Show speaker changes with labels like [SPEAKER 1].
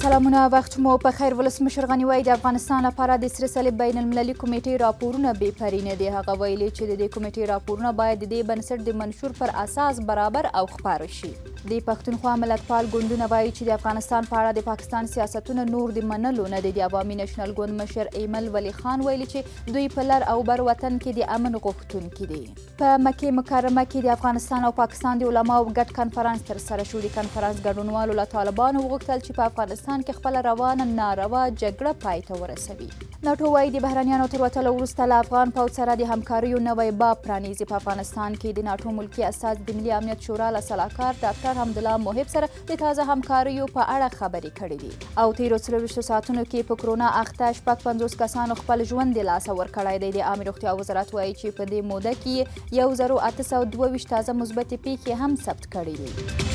[SPEAKER 1] سلامونه، وخت مو په خیر. ولسمشر غني وایي د افغانستان لپاره د سره صلیب بین المللي کمیټې راپورونه بې پرې نه دي. هغه ویلي چې د دې کمیټې راپورونه باید د دې بنسټ د منشور پر اساس برابر او خپاره شي. د پښتونخوا ملتپال ګوندونه وایي چې د افغانستان په اړه د پاکستان سیاستونه نور د منلو نه دي. د عوامي نېشنل ګوند مشر ایمل ولی خان ویلي چې دوی په لر او بر وطن کې د امن غوښتونکي دي. په مکې مکرمه کې د افغانستان او پاکستان د علماو ګډ کنفرانس ترسره شو. د کنفرانس ګډونوالو له طالبانو وغوښتل چې په افغانستان کې خپل روانه ناروا جګړه پای ته ورسوي. ناټو وایي د بهرنیانو تر وتلو وروسته له افغان پوځ سره د همکاریو نوی باب پرانیزي. په افغانستان کې د ناټو ملکي استازي د ملي امنیت شورا له سلاکار ډاکټر حمدالله محب سره د تازه همکاریو په اړه خبرې کړې دي. او تیرو 24 ساعتونو کې په کرونا اخته 50 کسانو خپل ژوند د لاسه ورکړی دی. د عامه روغتیا وزارت وایي چې په دې موده کې 1822 تازه مثبتې پیښې هم ثبت کړې دي.